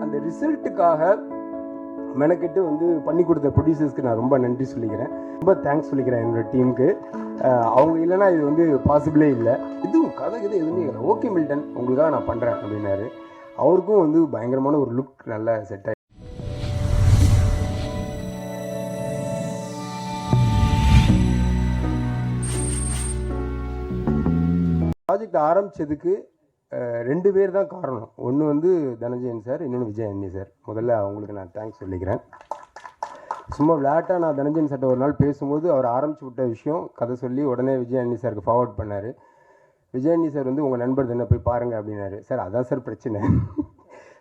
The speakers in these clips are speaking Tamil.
அந்த ரிசல்ட்டுக்காக மெனக்கெட்டு வந்து பண்ணி கொடுத்த ப்ரொடியூசர்ஸ்க்கு நான் ரொம்ப நன்றி சொல்லிக்கிறேன், ரொம்ப தேங்க்ஸ் சொல்லிக்கிறேன் என்னோடய டீமுக்கு. அவங்க இல்லைன்னா இது வந்து பாசிபிளே இல்லை. இதுவும் கதை எதுவுமே இல்லை, ஓகே மில்டன் உங்களுக்காக நான் பண்ணுறேன் அப்படின்னாரு. அவருக்கும் வந்து பயங்கரமான ஒரு லுக் நல்லா செட் ஆகி ப்ராஜெக்ட் ஆரம்பித்ததுக்கு 2 பேர் தான் காரணம். ஒன்று வந்து தனஞ்சயன் சார், இன்னொன்று விஜய் அண்ணி சார். முதல்ல அவங்களுக்கு நான் தேங்க்ஸ் சொல்லிக்கிறேன். சும்மா விளையாட்டாக நான் தனஞ்சயன் சார்ட்ட ஒரு நாள் பேசும்போது அவர் ஆரம்பிச்சு விட்ட விஷயம் கதை சொல்லி உடனே விஜய் அண்ணி சாருக்கு ஃபார்வர்ட் பண்ணார். விஜய் அண்ணி சார் வந்து உங்கள் நண்பர் தானே போய் பாருங்கள் அப்படின்னாரு. சார் அதான் சார் பிரச்சனை.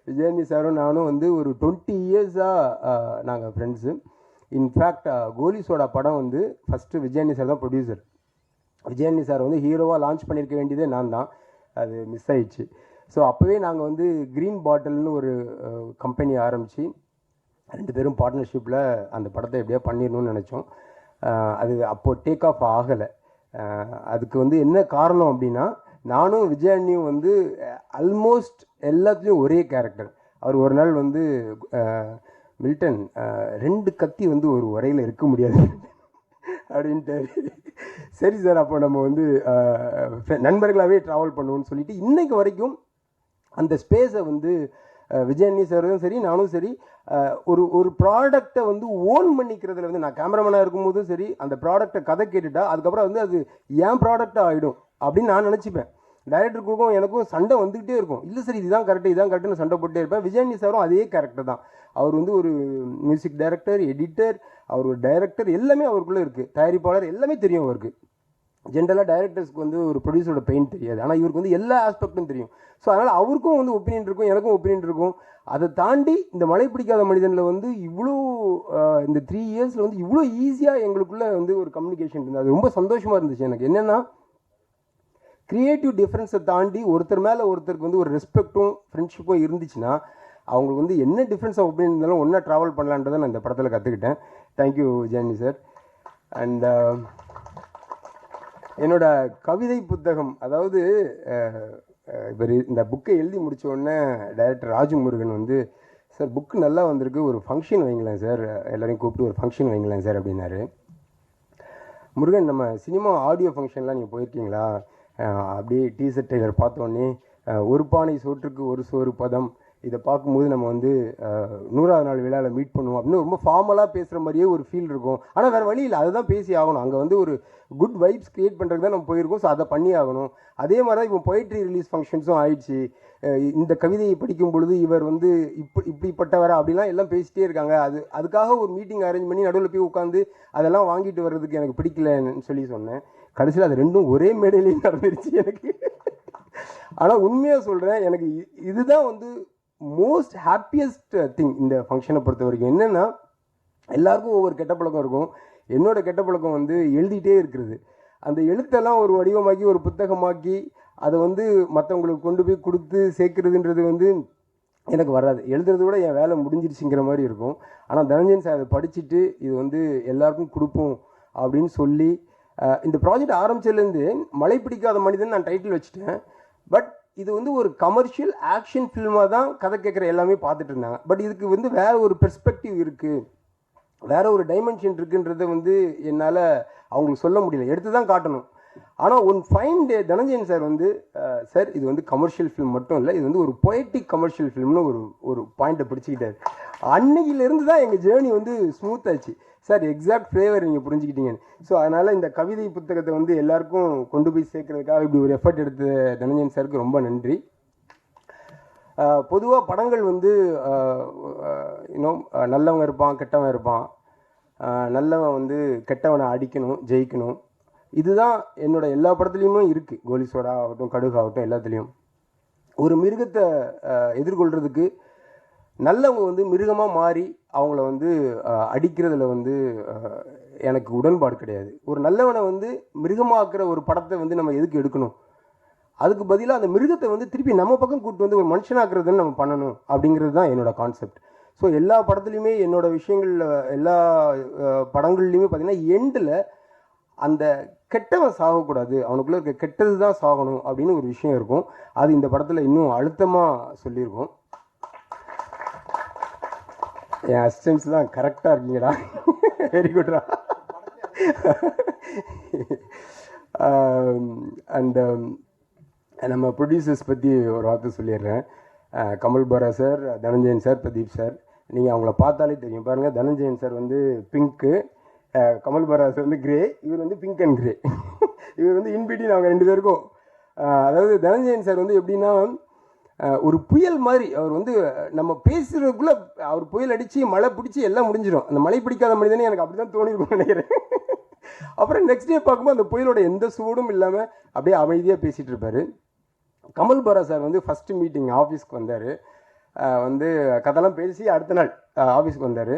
விஜய் அண்ணி சாரும் நானும் வந்து ஒரு 20 இயர்ஸாக நாங்கள் ஃப்ரெண்ட்ஸு. இன்ஃபேக்ட் கோலி சோடா படம் வந்து ஃபஸ்ட்டு விஜய் அண்ணி சார் தான் ப்ரொடியூசர். விஜய் அண்ணி சார் வந்து ஹீரோவாக லான்ச் பண்ணியிருக்க வேண்டியதே நான் தான், அது மிஸ் ஆயிடுச்சு. ஸோ அப்போவே நாங்கள் வந்து க்ரீன் பாட்டில்னு ஒரு கம்பெனி ஆரம்பித்து 2 பேரும் பார்ட்னர்ஷிப்பில் அந்த படத்தை எப்படியா பண்ணிடணும்னு நினச்சோம். அது அப்போது டேக் ஆஃப் ஆகலை. அதுக்கு வந்து என்ன காரணம் அப்படின்னா, நானும் விஜய் அண்ணியும் வந்து ஆல்மோஸ்ட் எல்லாத்துலேயும் ஒரே கேரக்டர். அவர் ஒரு நாள் வந்து மில்டன் 2 கத்தி வந்து ஒரு உரையில் இருக்க முடியாது அப்படின்ட்டு. சரி சார், அப்போ நம்ம வந்து நண்பர்களாகவே ட்ராவல் பண்ணுவோம்னு சொல்லிட்டு இன்றைக்கு வரைக்கும் அந்த ஸ்பேஸை வந்து விஜய் அண்ணி சாரும் சரி நானும் சரி ஒரு ப்ராடக்டை வந்து ஓன் பண்ணிக்கிறதுல வந்து நான் கேமராமேனாக இருக்கும்போதும் சரி அந்த ப்ராடக்டை கதை கேட்டுட்டா அதுக்கப்புறம் வந்து அது ஏன் ப்ராடக்டாக ஆகிடும் அப்படின்னு நான் நினச்சிப்பேன். டைரக்டருக்கும் எனக்கும் சண்டை வந்துக்கிட்டே இருக்கும். இல்லை சார் இதுதான் கரெக்டுன்னு சண்டை போட்டே இருப்பேன். விஜய் அண்ணி சாரும் அதே கேரக்டர் தான். அவர் வந்து ஒரு மியூசிக் டைரக்டர், எடிட்டர், அவர் ஒரு டைரக்டர், எல்லாமே அவருக்குள்ளே இருக்குது. தயாரிப்பாளர் எல்லாமே தெரியும் அவருக்கு. ஜென்ரலாக டைரக்டர்ஸ்க்கு வந்து ஒரு ப்ரொடியூசரோட பெயின் தெரியாது, ஆனால் இவருக்கு வந்து எல்லா ஆஸ்பெக்டும் தெரியும். ஸோ அதனால் அவருக்கும் வந்து ஒப்பீனியன் இருக்கும், எனக்கும் ஒப்பீனியன் இருக்கும். அதை தாண்டி இந்த மழை பிடிக்காத மனிதனில் வந்து இவ்வளோ இந்த 3 இயர்ஸில் வந்து இவ்வளோ ஈஸியாக எங்களுக்குள்ளே வந்து ஒரு கம்யூனிகேஷன் இருந்தது. அது ரொம்ப சந்தோஷமாக இருந்துச்சு எனக்கு. என்னென்னா க்ரியேட்டிவ் டிஃப்ரென்ஸை தாண்டி ஒருத்தர் மேலே ஒருத்தருக்கு வந்து ஒரு ரெஸ்பெக்டும் ஃப்ரெண்ட்ஷிப்பும் இருந்துச்சுன்னா அவங்களுக்கு வந்து என்ன டிஃப்ரென்ஸ் ஆஃப் ஒப்பீனியன் இருந்தாலும் ஒன்றா ட்ராவல் பண்ணலான்றதை நான் இந்த படத்தில் கற்றுக்கிட்டேன். Thank you Jayani sir. அண்ட் என்னோட கவிதை புத்தகம், அதாவது இவர் இந்த புக்கை எழுதி முடித்த உடனே டைரக்டர் ராஜமுருகன் வந்து சார் புக்கு நல்லா வந்திருக்கு, ஒரு ஃபங்க்ஷன் வைங்களேன் சார், எல்லோரையும் கூப்பிட்டு ஒரு ஃபங்க்ஷன் வைங்களேன் சார் அப்படின்னாரு. முருகன், நம்ம சினிமா ஆடியோ ஃபங்க்ஷன்லாம் நீங்கள் போயிருக்கீங்களா? அப்படியே டீசர்ட் ட்ரெய்லர் பார்த்தோன்னே ஒரு பானை சோற்றுக்கு ஒரு சோறு பதம், இதை பார்க்கும்போது நம்ம வந்து 100ஆவது நாள் விழாவில் மீட் பண்ணுவோம் அப்படின்னு ரொம்ப ஃபார்மலாக பேசுகிற மாதிரியே ஒரு ஃபீல் இருக்கும். ஆனால் வேறு வழி இல்லை, அதுதான் பேசி ஆகணும். அங்கே வந்து ஒரு குட் வைப்ஸ் க்ரியேட் பண்ணுறதுக்கு தான் நம்ம போயிருக்கோம். ஸோ அதை பண்ணி ஆகணும். அதே மாதிரி தான் இப்போ பொயிட்ரி ரிலீஸ் ஃபங்க்ஷன்ஸும் ஆயிடுச்சு. இந்த கவிதையை படிக்கும் பொழுது இவர் வந்து இப்படிப்பட்டவரா அப்படிலாம் எல்லாம் பேசிகிட்டே இருக்காங்க. அதுக்காக ஒரு மீட்டிங் அரேஞ்ச் பண்ணி நடுவில் போய் உட்காந்து அதெல்லாம் வாங்கிட்டு வர்றதுக்கு எனக்கு பிடிக்கலன்னு சொல்லி சொன்னேன். கடைசியில் அது ரெண்டும் ஒரே மேடையிலேயே நடந்துருச்சு எனக்கு. ஆனால் உண்மையாக சொல்கிறேன், எனக்கு இதுதான் வந்து மோஸ்ட் ஹாப்பியஸ்ட் திங் இந்த ஃபங்க்ஷனை பொறுத்த வரைக்கும். என்னென்னா எல்லாருக்கும் ஒவ்வொரு கெட்ட பழக்கம் இருக்கும். என்னோடய கெட்ட பழக்கம் வந்து எழுதிட்டே இருக்கிறது. அந்த எழுத்தெல்லாம் ஒரு வடிவமாக்கி ஒரு புத்தகமாக்கி அதை வந்து மற்றவங்களுக்கு கொண்டு போய் கொடுத்து சேர்க்குறதுன்றது வந்து எனக்கு வராது. எழுதுறத விட என் வேலை முடிஞ்சிருச்சுங்கிற மாதிரி இருக்கும். ஆனால் தனஞ்சயன் சார் அதை படிச்சுட்டு இது வந்து எல்லாருக்கும் கொடுப்போம் அப்படின்னு சொல்லி இந்த ப்ராஜெக்ட் ஆரம்பிச்சதுலேருந்து மழை பிடிக்காத மனிதன் நான் டைட்டில் வச்சுட்டேன். பட் இது வந்து ஒரு கமர்ஷியல் ஆக்ஷன் ஃபில்மாக தான் கதை கேட்குற எல்லாமே பார்த்துட்டு இருந்தாங்க. பட் இதுக்கு வந்து வேறு ஒரு பெர்ஸ்பெக்டிவ் இருக்குது, வேறு ஒரு டைமென்ஷன் இருக்குன்றதை வந்து என்னால் அவங்களுக்கு சொல்ல முடியல, எடுத்து தான் காட்டணும். ஆனால் one fine day Dhananjayan sir வந்து சார் இது வந்து கமர்ஷியல் ஃபிலிம் மட்டும் இல்லை, இது வந்து ஒரு பொயட்டிக் கமர்ஷியல் ஃபிலிம்னு ஒரு பாயிண்ட்டை பிடிச்சிக்கிட்டாரு. அன்னையிலேருந்து தான் எங்கள் ஜேர்னி வந்து ஸ்மூத் ஆச்சு. சார் எக்ஸாக்ட் ஃப்ளேவர் நீங்கள் புரிஞ்சுக்கிட்டீங்க. ஸோ அதனால் இந்த கவிதை புத்தகத்தை வந்து எல்லாருக்கும் கொண்டு போய் சேர்க்கறதுக்காக இப்படி ஒரு எஃபர்ட் எடுத்த தனஞ்சயன் சாருக்கு ரொம்ப நன்றி. பொதுவாக படங்கள் வந்து இன்னும் நல்லவங்க இருப்பான், கெட்டவன் இருப்பான். நல்லவன் வந்து கெட்டவனை அடிக்கணும், ஜெயிக்கணும். இதுதான் என்னோட எல்லா படத்துலேயுமே இருக்குது. கோலி சோடா ஆகட்டும், கடுகு ஆகட்டும், எல்லாத்துலேயும் ஒரு மிருகத்தை எதிர்கொள்கிறதுக்கு நல்லவங்க வந்து மிருகமாக மாறி அவங்கள வந்து அடிக்கிறதுல வந்து எனக்கு உடன்பாடு கிடையாது. ஒரு நல்லவனை வந்து மிருகமாக்குற ஒரு படத்தை வந்து நம்ம எதுக்கு எடுக்கணும்? அதுக்கு பதிலாக அந்த மிருகத்தை வந்து திருப்பி நம்ம பக்கம் கூப்பிட்டு வந்து ஒரு மனுஷனாக்குறதுன்னு நம்ம பண்ணணும் அப்படிங்கிறது தான் என்னோடய கான்செப்ட். ஸோ எல்லா படத்துலையுமே என்னோடய விஷயங்களில் எல்லா படங்கள்லையுமே பார்த்திங்கன்னா எண்டில் அந்த கெட்டவன் சாகக்கூடாது, அவனுக்குள்ளே இருக்க கெட்டது தான் சாகணும் அப்படின்னு ஒரு விஷயம் இருக்கும். அது இந்த படத்தில் இன்னும் அழுத்தமாக சொல்லியிருக்கோம். என் அசிஸ்டன்ஸ்லாம் கரெக்டாக இருக்கீங்கடா, வெரி குட்ரா. அண்ட் நம்ம ப்ரொடியூசர்ஸ் பற்றி ஒரு வார்த்தை சொல்லிடுறேன். Kamal Bohra sir, Dhananjayan sir, Pradeep sir, நீங்கள் அவங்கள பார்த்தாலே தெரியும். பாருங்கள், தனஞ்சயன் சார் வந்து பிங்க்கு, கமல் பாரா சார் வந்து கிரே, இவர் வந்து பிங்க் அண்ட் கிரே. இவர் வந்து இன்பிட்வீன் அவங்க 2 பேருக்கும். அதாவது தனஞ்சயன் சார் வந்து எப்படின்னா ஒரு புயல் மாதிரி. அவர் வந்து நம்ம பேசுகிறதுக்குள்ளே அவர் புயல் அடித்து மழை பிடிச்சி எல்லாம் முடிஞ்சிடும். அந்த மழை பிடிக்காத மனிதனே எனக்கு அப்படி தான் தோணிருக்கும்னு நினைக்கிறேன். அப்புறம் நெக்ஸ்ட் டே பார்க்கும்போது அந்த புயலோட எந்த சூடும் இல்லாமல் அப்படியே அமைதியாக பேசிகிட்டு இருப்பார். கமல் பாரா சார் வந்து ஃபஸ்ட்டு மீட்டிங் ஆஃபீஸ்க்கு வந்தார். வந்து கதைலாம் பேசி அடுத்த நாள் ஆஃபீஸ்க்கு வந்தார்.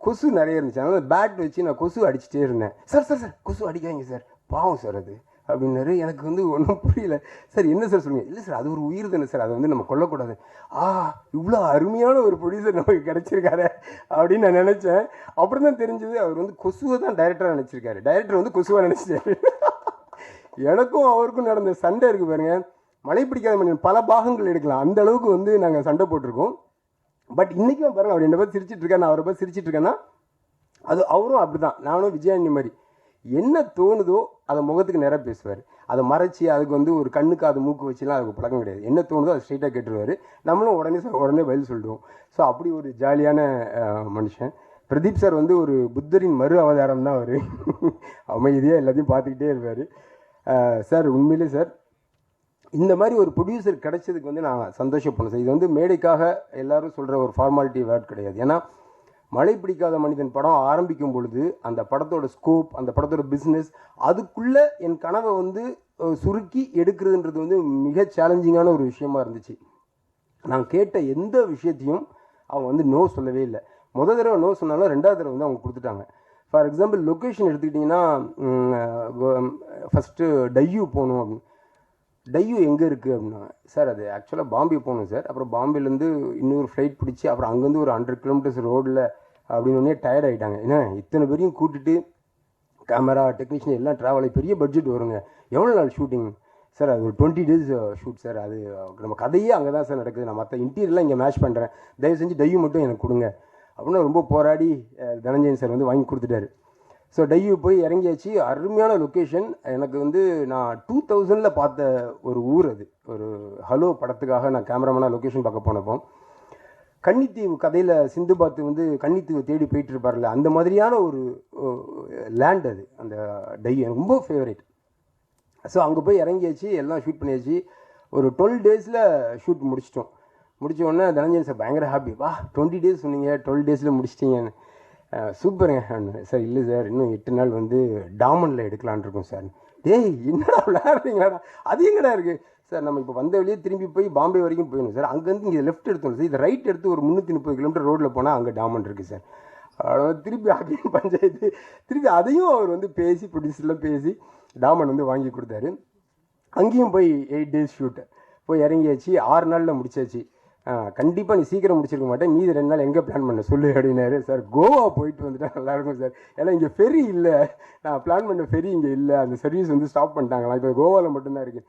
கொசு நிறைய இருந்துச்சு. அதனால் பேட் வச்சு நான் கொசு அடிச்சுட்டே இருந்தேன். சார் சார் சார் கொசு அடிக்காதீங்க சார், பாவம் சார் அது அப்படின்னாரு. எனக்கு வந்து ஒன்றும் புரியல. சார் என்ன சார் சொல்லுங்கள்? இல்லை சார், அது ஒரு உயிர் தானே சார், அதை வந்து நம்ம கொல்லக்கூடாது. இவ்வளோ அருமையான ஒரு ப்ரொடியூசர் நமக்கு கிடச்சிருக்காரு அப்படின்னு நான் நினச்சேன். அப்புறம் தான் தெரிஞ்சது அவர் வந்து கொசுவை தான் டைரக்டராக நினச்சிருக்காரு. டைரக்டர் வந்து கொசுவாக நினச்சிட்டாரு. எனக்கும் அவருக்கும் நடந்த சண்டை இருக்குது பாருங்க. மழை பிடிக்காத மனிதன் பல பாகங்கள் எடுக்கலாம், அந்த அளவுக்கு வந்து நாங்கள் சண்டை போட்டிருக்கோம். பட் இன்றைக்கும் பாருங்கள், அவர் 2 பேர் சிரிச்சிட்டு இருக்கேன், நான் அவரை பேர் சிரிச்சிட்டு இருக்கேன்னா அது அவரும் அப்படி தான். நானும் விஜயாண்டி மாதிரி என்ன தோணுதோ அதை முகத்துக்கு நேராக பேசுவார். அதை மறைச்சி அதுக்கு வந்து ஒரு கண்ணுக்கு அது மூக்கு வச்சுலாம் அதுக்கு பழக்கம் கிடையாது. என்ன தோணுதோ அதை ஸ்ட்ரெயிட்டாக கேட்டுருவார். நம்மளும் உடனே பதில் சொல்லிடுவோம். ஸோ அப்படி ஒரு ஜாலியான மனுஷன். பிரதீப் சார் வந்து ஒரு புத்தரின் மறு அவதாரம் தான் அவர். அமைதியாக எல்லாத்தையும் பார்த்துக்கிட்டே இருப்பார். சார் உண்மையிலே சார் இந்த மாதிரி ஒரு ப்ரொடியூசர் கிடைச்சதுக்கு வந்து நான் சந்தோஷப்படணும் சார். இது வந்து மேடைக்காக எல்லோரும் சொல்கிற ஒரு ஃபார்மாலிட்டி வேர்ட் கிடையாது. ஏன்னா மழை பிடிக்காத மனிதன் படம் ஆரம்பிக்கும் பொழுது அந்த படத்தோட ஸ்கோப், அந்த படத்தோட பிஸ்னஸ், அதுக்குள்ளே என் கனவை வந்து சுருக்கி எடுக்கிறதுன்றது வந்து மிக சேலஞ்சிங்கான ஒரு விஷயமா இருந்துச்சு. நான் கேட்ட எந்த விஷயத்தையும் அவங்க வந்து நோ சொல்லவே இல்லை. முதல் தடவை நோ சொன்னாலும் 2வது தடவை வந்து அவங்க கொடுத்துட்டாங்க. ஃபார் எக்ஸாம்பிள் லொக்கேஷன் எடுத்துக்கிட்டிங்கன்னா, ஃபஸ்ட்டு டையூ போகணும் அப்படின்னு. டையூ எங்கே இருக்குது அப்படின்னா, சார் அது ஆக்சுவலாக பாம்பே போகணும் சார். அப்புறம் பாம்பேலேருந்து இன்னொரு ஃப்ளைட் பிடிச்சி அப்புறம் அங்கேருந்து ஒரு 100 கிலோமீட்டர்ஸ் ரோடில் அப்படின்னு டயர்ட் ஆகிட்டாங்க. ஏன்னா இத்தனை பேரையும் கூட்டிட்டு கேமரா டெக்னீஷியன் எல்லாம் ட்ராவல் ஆகி பெரிய பட்ஜெட் வருங்க. எவ்வளோ நாள் ஷூட்டிங் சார்? அது ஒரு 20 days ஷூட் சார். அது நம்ம கதையே அங்கே தான் சார் நடக்குது. நான் மற்ற இன்டீரியர்லாம் இங்கே மேட்ச் பண்ணுறேன், தயவு செஞ்சு டையூ மட்டும் எனக்கு கொடுங்க அப்படின்னு ரொம்ப போராடி தனஞ்சயன் சார் வந்து வாங்கி கொடுத்துட்டாரு. ஸோ டையூ போய் இறங்கியாச்சு. அருமையான லொக்கேஷன். எனக்கு வந்து நான் 2000 பார்த்த ஒரு ஊர் அது. ஒரு ஹலோ படத்துக்காக நான் கேமராமேனாக லொக்கேஷன் பார்க்க போனப்போ, கன்னித்தீவு கதையில் சிந்துபாத்து வந்து கன்னித்தீவை தேடி போயிட்டு இருப்பார்ல, அந்த மாதிரியான ஒரு லேண்ட் அது. அந்த டையூ எனக்கு ரொம்ப ஃபேவரேட். ஸோ அங்கே போய் இறங்கியாச்சு, எல்லாம் ஷூட் பண்ணியாச்சு. ஒரு 12 days ஷூட் முடிச்சிட்டோம். முடிச்ச உடனே தனஞ்சயன் சார் பயங்கர ஹாப்பி. 20 days சொன்னீங்க, 12 days முடிச்சிட்டிங்கன்னு. சூப்பருங்க சார். இல்லை சார், இன்னும் 8 நாள் வந்து டாமனில் எடுக்கலான் இருக்கோம் சார். டேய் என்னடா விளையாடுறீங்களாடா? அது எங்கடா இருக்குது சார்? நம்ம இப்போ வந்த வழியே திரும்பி போய் பாம்பே வரைக்கும் போயிடணும் சார். அங்கேருந்து இங்கே லெஃப்ட் எடுத்தோம் சார், இதை ரைட் எடுத்து ஒரு 330 கிலோமீட்டர் ரோட்டில் போனால் அங்கே டாமன் இருக்குது சார். திருப்பி அகைன் பஞ்சாயத்து, திருப்பி அதையும் அவர் வந்து பேசி ப்ரொடியூசர்லாம் பேசி டாமன் வந்து வாங்கி கொடுத்தாரு. அங்கேயும் போய் 8 days ஷூட்டு போய் இறங்கியாச்சு. 6 நாளில் முடிச்சாச்சு. கண்டிப்பாக நீ சீக்கிரம் முடிச்சிருக்க மாட்டேன், மீதி 2 நாள் எங்கே பிளான் பண்ண சொல்லு அப்படின்னாரு. சார் கோவா போயிட்டு வந்துட்டா நல்லாயிருக்கும் சார், ஏன்னா இங்கே ஃபெரி இல்லை, நான் பிளான் பண்ண ஃபெரி இங்கே இல்லை, அந்த சர்வீஸ் வந்து ஸ்டாப் பண்ணிட்டாங்களா, இப்போ கோவாவில் மட்டும்தான் இருக்குது.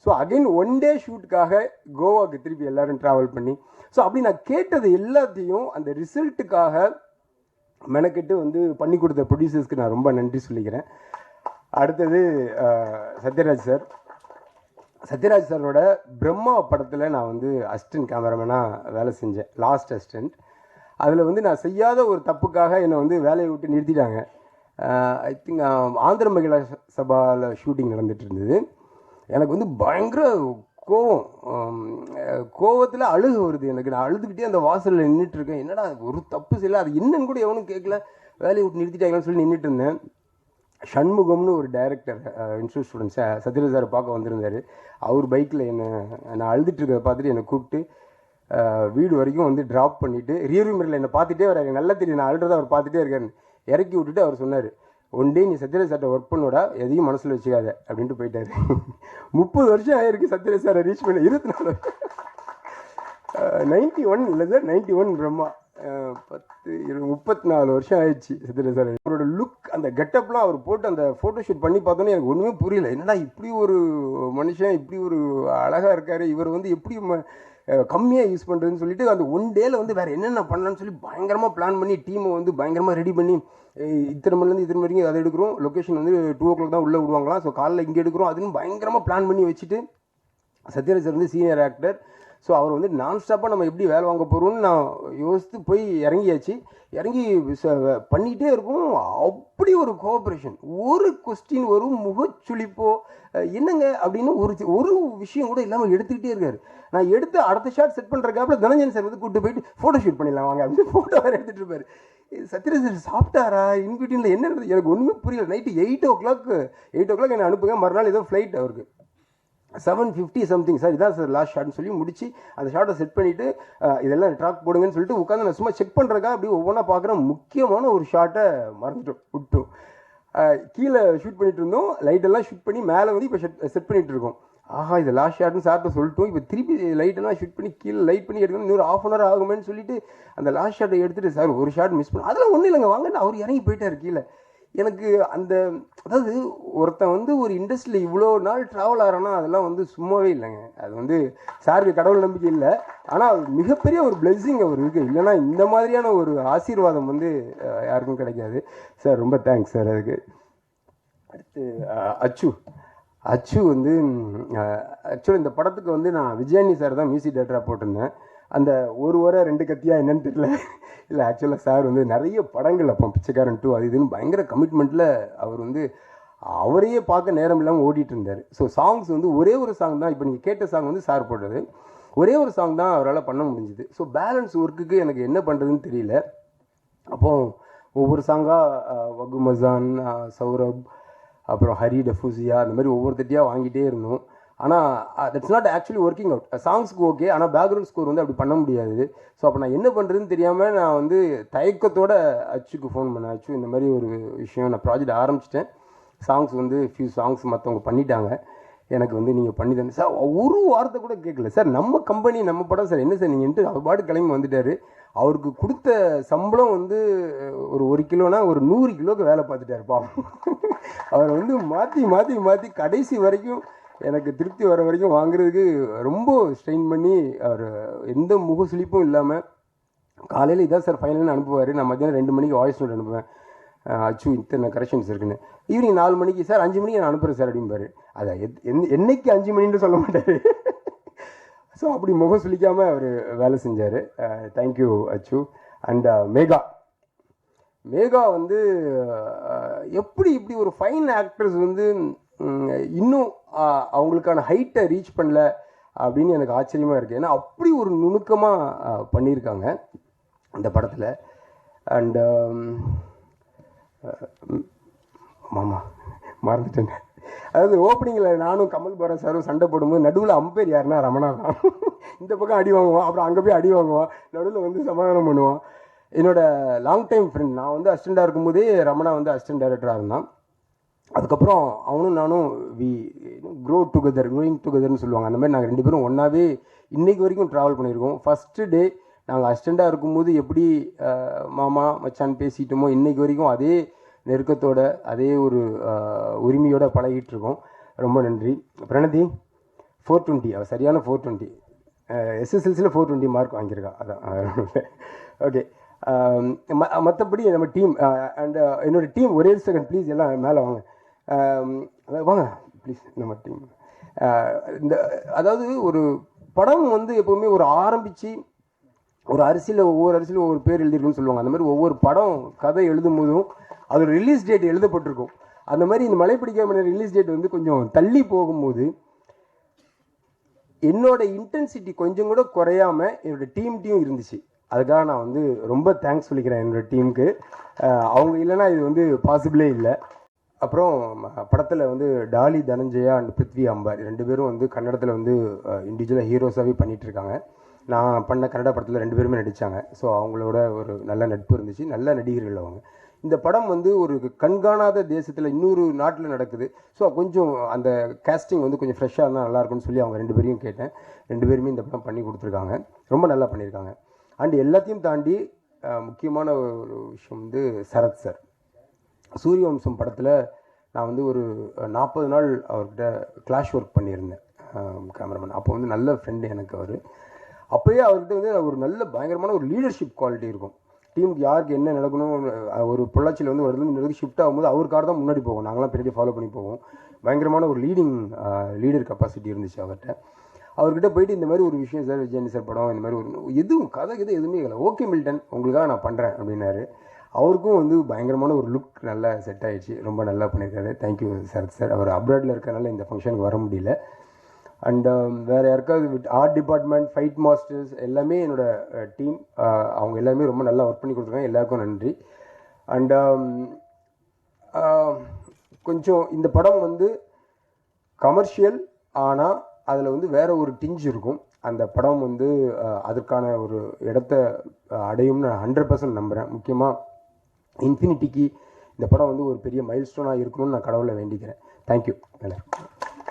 ஸோ அகைன் 1 day ஷூட்டுக்காக கோவாவுக்கு திருப்பி எல்லோரும் ட்ராவல் பண்ணி, ஸோ அப்படி நான் கேட்டது எல்லாத்தையும் அந்த ரிசல்ட்டுக்காக மெனக்கெட்டு வந்து பண்ணி கொடுத்த ப்ரொடியூசர்ஸ்க்கு நான் ரொம்ப நன்றி சொல்லிக்கிறேன். அடுத்தது சத்யராஜ் சார். சத்யராஜ் சாரோட பிரம்மா படத்தில் நான் வந்து அசிஸ்டன்ட் கேமராமேனாக வேலை செஞ்சேன், லாஸ்ட் அசிஸ்டன்ட். அதில் வந்து நான் செய்யாத ஒரு தப்புக்காக என்னை வந்து வேலையை விட்டு நிறுத்திட்டாங்க. ஐ திங்க் ஆந்திர மகிழா சபாவில் ஷூட்டிங் நடந்துகிட்டு இருந்தது. எனக்கு வந்து பயங்கர கோவத்தில் அழுக வருது எனக்கு. நான் அழுதுகிட்டே அந்த வாசலில் நின்றுட்டுருக்கேன். என்னடா ஒரு தப்பு செய்யல, அது என்னன்னு கூட எவனும் கேட்கல, வேலையை விட்டு நிறுத்திட்டாங்கன்னு சொல்லி நின்றுட்டு இருந்தேன். ஷண்முகம்னு ஒரு director, institute students, Sathyaraj sir பார்க்க வந்திருந்தார். அவர் பைக்கில் நான் அழுதுட்டு இருக்கிறத பார்த்துட்டு என்னை கூப்பிட்டு வீடு வரைக்கும் வந்து ட்ராப் பண்ணிவிட்டு ரியர்வியூ மிரரில் என்னை பார்த்துட்டே வராரு. நல்லா தெரியும் நான் அழுறதை அவர் பார்த்துட்டே இருக்காரு. இறக்கி விட்டுட்டு அவர் சொன்னார், ஒன் டே நீ சத்யராஜ் சார்ட்ட ஒர்க் பண்ணோடா, எதையும் மனசில் வச்சுக்காத அப்படின்ட்டு போயிட்டார். 30 வருஷம் ஆயிருக்கு சத்யராஜ் சாரை ரீச் பண்ண. 24 91 இல்லை சார், 91 பிரம்மா 34 வருஷம் ஆயிடுச்சு சத்யராஜ் சார். அவரோட லுக், அந்த கெட்டப்லாம் அவர் போட்டு அந்த ஃபோட்டோ ஷூட் பண்ணி பார்த்தோன்னே எனக்கு ஒன்றுமே புரியல. என்னடா இப்படி ஒரு மனுஷன் இப்படி ஒரு அழகாக இருக்கார், இவர் வந்து எப்படி கம்மியாக யூஸ் பண்ணுறதுன்னு சொல்லிட்டு அந்த ஒன் டேயில் வந்து வேறு என்னென்ன பண்ணலான்னு சொல்லி பயங்கரமாக பிளான் பண்ணி டீமை வந்து பயங்கரமாக ரெடி பண்ணி இத்தனை மணிலேருந்து இத்தனை வரைக்கும் அதை எடுக்கிறோம். லொக்கேஷன் வந்து 2 o'clock தான் உள்ளே விடுவாங்களாம். ஸோ காலைல இங்கே எடுக்கிறோம். அதுன்னு பயங்கரமாக பிளான் பண்ணி வச்சுட்டு சத்யராஜ் சார் வந்து சீனியர் ஆக்டர். ஸோ அவர் வந்து நான் ஸ்டாப்பாக நம்ம எப்படி வேலை வாங்க போகிறோம்னு நான் யோசித்து போய் இறங்கியாச்சு. இறங்கி பண்ணிகிட்டே இருக்கும். அப்படி ஒரு கோஆப்ரேஷன், ஒரு கொஸ்டின் வரும், முகச்சுளிப்போ என்னங்க அப்படின்னு ஒரு விஷயம் கூட இல்லாமல் எடுத்துக்கிட்டே இருக்காரு. நான் எடுத்து அடுத்த ஷாட் செட் பண்ணுற கேப்பில் தனஞ்சன் சார் வந்து கூப்பிட்டு போயிட்டு ஃபோட்டோ ஷூட் பண்ணிடலாம் வாங்க அப்படின்னு ஃபோட்டோ வேறு எடுத்துகிட்டு இருப்பார். சத்யராஜ் சார் சாப்பிட்டாரா இன்பிட்வீனில் என்ன நடந்தது எனக்கு ஒன்றுமே புரியல. நைட்டு 8 o'clock என்னை அனுப்புங்க. மறுநாள் ஏதோ ஃப்ளைட் அவருக்கு 7:50 சம்திங். சார் இதான் சார் லாஸ்ட் ஷாட்னு சொல்லி முடிச்சு அந்த ஷாட்டை செட் பண்ணிவிட்டு இதெல்லாம் ட்ராக் போடுங்கன்னு சொல்லிட்டு உட்காந்து நான் சும்மா செக் பண்ணுறக்கா அப்படி ஒவ்வொன்றா பார்க்குறேன். முக்கியமான ஒரு ஷாட்டை விட்டோம். கீழே ஷூட் பண்ணிட்டு இருந்தோம். லைட்டெல்லாம் ஷூட் பண்ணி மேலே வந்து இப்போ செட் பண்ணிகிட்டு இருக்கோம். ஆஹா இது லாஸ்ட் ஷாட்னு சார்ட்ட சொல்லிட்டோம். இப்போ திருப்பி லைட்டெல்லாம் ஷூட் பண்ணி கீழே லைட் பண்ணி எடுக்கணும். இன்னொரு 1/2 hour ஆகுமேன்னு சொல்லிட்டு அந்த லாஸ்ட் ஷாட்டை எடுத்துகிட்டு சார் ஒரு ஷாட் மிஸ் பண்ணோம். அதெல்லாம் ஒன்றும் இல்லைங்க வாங்கன்னு அவர் இறங்கி போயிட்டார் கீழே. எனக்கு அந்த அதாவது ஒருத்தன் வந்து ஒரு இண்டஸ்ட்ரியில் இவ்வளோ நாள் ட்ராவல் ஆகிறான்னா அதெல்லாம் வந்து சும்மாவே இல்லைங்க. அது வந்து சாருக்கு கடவுள் நம்பிக்கை இல்லை, ஆனால் மிகப்பெரிய ஒரு பிளெஸ்ஸிங் அவர் இருக்குது. இல்லைன்னா இந்த மாதிரியான ஒரு ஆசீர்வாதம் வந்து யாருக்கும் கிடைக்காது. சார் ரொம்ப தேங்க்ஸ் சார் அதுக்கு. அடுத்து அச்சு வந்து ஆக்சுவலி இந்த படத்துக்கு வந்து நான் விஜயானி சார் தான் மியூசிக் டைரக்டராக போட்டிருந்தேன். அந்த ஒரு வரை 2 கத்தியா என்னன்னு தெரியல. இல்லை ஆக்சுவலாக சார் வந்து நிறைய படங்கள் அப்போ பிச்சைக்காரன் 2 அது இதுன்னு பயங்கர கமிட்மெண்ட்டில் அவர் வந்து அவரையே பார்க்க நேரம் இல்லாமல் ஓடிட்டு இருந்தார். ஸோ சாங்ஸ் வந்து ஒரே ஒரு சாங் தான், இப்போ நீங்கள் கேட்ட சாங் வந்து சார் போட்டது, ஒரே ஒரு சாங் தான் அவரால் பண்ண முடிஞ்சுது. ஸோ பேலன்ஸ் ஒர்க்குக்கு எனக்கு என்ன பண்ணுறதுன்னு தெரியல. அப்போது ஒவ்வொரு சாங்காக வகு மசான், சௌரப், அப்புறம் ஹரி டஃபூசியா, அந்த மாதிரி ஒவ்வொருத்தட்டியாக வாங்கிட்டே இருந்தோம். ஆனால் that's not actually working out. சாங்ஸ்க்கு ஓகே, ஆனால் பேக்ரவுண்ட் ஸ்கோர் வந்து அப்படி பண்ண முடியாது. ஸோ அப்போ நான் என்ன பண்ணுறதுன்னு தெரியாமல் நான் வந்து தயக்கத்தோட அச்சுக்கு ஃபோன் பண்ணேன். அச்சு இந்த மாதிரி ஒரு விஷயம், நான் ப்ராஜெக்ட் ஆரம்பிச்சிட்டேன். சாங்ஸ் வந்து ஃபியூ சாங்ஸ் மற்றவங்க பண்ணிட்டாங்க, எனக்கு வந்து நீங்கள் பண்ணி தந்தேன் சார். ஒரு வார்த்தை கூட கேட்கல சார். நம்ம கம்பெனி நம்ம படம் சார், என்ன சார் நீங்கள்ட்டு அவர் பாட்டு கிளம்பி வந்துட்டார். அவருக்கு கொடுத்த சம்பளம் வந்து ஒரு கிலோனா ஒரு 100 கிலோக்கு வேலை பார்த்துட்டார் பாவம். அவர் வந்து மாற்றி கடைசி வரைக்கும் எனக்கு திருப்தி வர வரைக்கும் வாங்குறதுக்கு ரொம்ப ஸ்ட்ரெயின் பண்ணி அவர் எந்த முகசுளிப்பும் இல்லாமல் காலையில் இதான் சார் ஃபைனல்னு அனுப்புவார். நான் மத்தியானம் 2 மணிக்கு வாய்ஸ் நோட் அனுப்புவேன். அச்சு இத்தனை கரெக்ஷன்ஸ் இருக்குன்னு. ஈவினிங் 4 மணிக்கு சார் 5 மணிக்கு நான் அனுப்புகிறேன் சார் அப்படிம்பாரு. அதை என்னைக்கு 5 மணின்னு சொல்ல மாட்டார். ஸோ அப்படி முகம் சுளிக்காமல் அவர் வேலை செஞ்சார். தேங்க்யூ அச்சு. அண்ட் மேகா வந்து எப்படி இப்படி ஒரு ஃபைன் ஆக்டர்ஸ் வந்து இன்னும் அவங்களுக்கான ஹைட்டை ரீச் பண்ணல அப்படின்னு எனக்கு ஆச்சரியமாக இருக்குது. ஏன்னா அப்படி ஒரு நுணுக்கமாக பண்ணியிருக்காங்க அந்த படத்தில். அண்டு மாமா மறந்துட்டேன். அதாவது ஓப்பனிங்கில் நானும் கமல் பாரா சாரும் சண்டை போடும்போது நடுவில் அம்பேர் யாருன்னா ரமணா தான். இந்த பக்கம் அடி வாங்குவான், அப்புறம் அங்கே போய் அடி வாங்குவான், நடுவில் வந்து சமாதானம் பண்ணுவான். என்னோடய லாங் டைம் ஃப்ரெண்ட், நான் வந்து அசிஸ்டண்டாக இருக்கும்போதே ரமணா வந்து அசிஸ்டன்ட் டைரக்டராக இருந்தான். அதுக்கப்புறம் அவனும் நானும் க்ரோயிங் டுகெதர்னு சொல்லுவாங்க, அந்த மாதிரி நாங்கள் 2 பேரும் ஒன்றாவே இன்றைக்கு வரைக்கும் ட்ராவல் பண்ணியிருக்கோம். ஃபஸ்ட்டு டே நாங்கள் அசிஸ்டண்ட்டாக இருக்கும்போது எப்படி மாமா மச்சான் பேசிட்டோமோ இன்றைக்கு வரைக்கும் அதே நெருக்கத்தோட அதே ஒரு உரிமையோடு பழகிட்டு இருக்கோம். ரொம்ப நன்றி. பிரணதி 420, அவள் சரியான 420, எஸ்எஸ்எல்சியில் 420 மார்க் வாங்கியிருக்கா. அதான் ஓகே. மற்றபடி நம்ம டீம் அண்ட் என்னோடய டீம், ஒரே செகண்ட் ப்ளீஸ், எல்லாம் மேலே வாங்க வாங்க ப்ளீஸ். நம்ம டீம் அதாவது ஒரு படம் வந்து எப்போவுமே ஒரு ஆரம்பித்து ஒரு ஒவ்வொரு அரிசியில் ஒவ்வொரு பேர் எழுதிருக்குன்னு சொல்லுவாங்க. அந்த மாதிரி ஒவ்வொரு படம் கதை எழுதும் போதும் அது ரிலீஸ் டேட் எழுதப்பட்டிருக்கும். அந்த மாதிரி இந்த மலை பிடிக்காம ரிலீஸ் டேட் வந்து கொஞ்சம் தள்ளி போகும்போது என்னோட இன்டென்சிட்டி கொஞ்சம் கூட குறையாமல் என்னோடய டீம் இருந்துச்சு. அதுக்காக நான் வந்து ரொம்ப தேங்க்ஸ் சொல்லிக்கிறேன் என்னோடய டீமுக்கு. அவங்க இல்லைன்னா இது வந்து பாசிபிளே இல்லை. அப்புறம் படத்தில் வந்து டாலி தனஞ்சயா அண்ட் பிருத்வி அம்பார் 2 பேரும் வந்து கன்னடத்தில் வந்து இண்டிவிஜுவலாக ஹீரோஸாகவே பண்ணிகிட்ருக்காங்க. நான் பண்ண கன்னட படத்தில் 2 பேருமே நடித்தாங்க. ஸோ அவங்களோட ஒரு நல்ல நட்பு இருந்துச்சு, நல்ல நடிகர்கள் அவங்க. இந்த படம் வந்து ஒரு கண்காணாத தேசத்தில் இன்னொரு நாட்டில் நடக்குது. ஸோ கொஞ்சம் அந்த கேஸ்டிங் வந்து கொஞ்சம் ஃப்ரெஷ்ஷாக இருந்தால் நல்லாயிருக்குன்னு சொல்லி அவங்க 2 பேரையும் கேட்டேன். 2 பேருமே இந்த படம் பண்ணி கொடுத்துருக்காங்க, ரொம்ப நல்லா பண்ணியிருக்காங்க. அண்ட் எல்லாத்தையும் தாண்டி முக்கியமான ஒரு விஷயம் வந்து சரத் சார். சூரியவம்சம் படத்தில் நான் வந்து ஒரு 40 நாள் அவர்கிட்ட கிளாஷ் ஒர்க் பண்ணியிருந்தேன் கேமராமேன். அப்போ வந்து நல்ல ஃப்ரெண்டு எனக்கு அவர். அப்போயே அவர்கிட்ட வந்து ஒரு நல்ல பயங்கரமான ஒரு லீடர்ஷிப் குவாலிட்டி இருக்கும். டீமுக்கு யாருக்கு என்ன நடக்கணும், ஒரு பொள்ளாச்சியில் வந்து ஒரு இடத்துல ஷிஃப்ட் ஆகும்போது அவர் கார் தான் முன்னாடி போகும், நாங்களாம் பின்னாடி ஃபாலோ பண்ணி போவோம். பயங்கரமான ஒரு லீடர் கெப்பாசிட்டி இருந்துச்சு அவர்கிட்ட. அவர்கிட்ட போயிட்டு இந்த மாதிரி ஒரு விஷயம் சார், விஜய் சார் படம் இந்த மாதிரி ஒரு எதுவும் கதை எதுவுமே இல்லை, ஓகே மில்டன் உங்களுக்காக நான் பண்ணுறேன் அப்படின்னாரு. அவருக்கும் வந்து பயங்கரமான ஒரு லுக் நல்லா செட் ஆகிடுச்சு, ரொம்ப நல்லா பண்ணியிருக்காரு. Thank you Sarath sir. அவர் அப்ராடில் இருக்கனால இந்த ஃபங்க்ஷனுக்கு வர முடியல. அண்ட் வேறு யாருக்காவது ஆர்ட் டிபார்ட்மெண்ட், ஃபைட் மாஸ்டர்ஸ் எல்லாமே என்னோடய டீம், அவங்க எல்லாருமே ரொம்ப நல்லா ஒர்க் பண்ணி கொடுத்துருக்காங்க. எல்லாருக்கும் நன்றி. அண்ட் கொஞ்சம் இந்த படம் வந்து கமர்ஷியல், ஆனால் அதில் வந்து வேறு ஒரு டிஞ்ச் இருக்கும். அந்த படம் வந்து அதற்கான ஒரு இடத்த அடையும்னு நான் 100% நம்புகிறேன். முக்கியமாக இன்ஃபினிட்டிக்கு இந்த படம் வந்து ஒரு பெரிய மைல்ஸ்டோனாக இருக்கணும்னு நான் கடவுளை வேண்டிக்கிறேன். தேங்க்யூ எல்லாருக்கும்.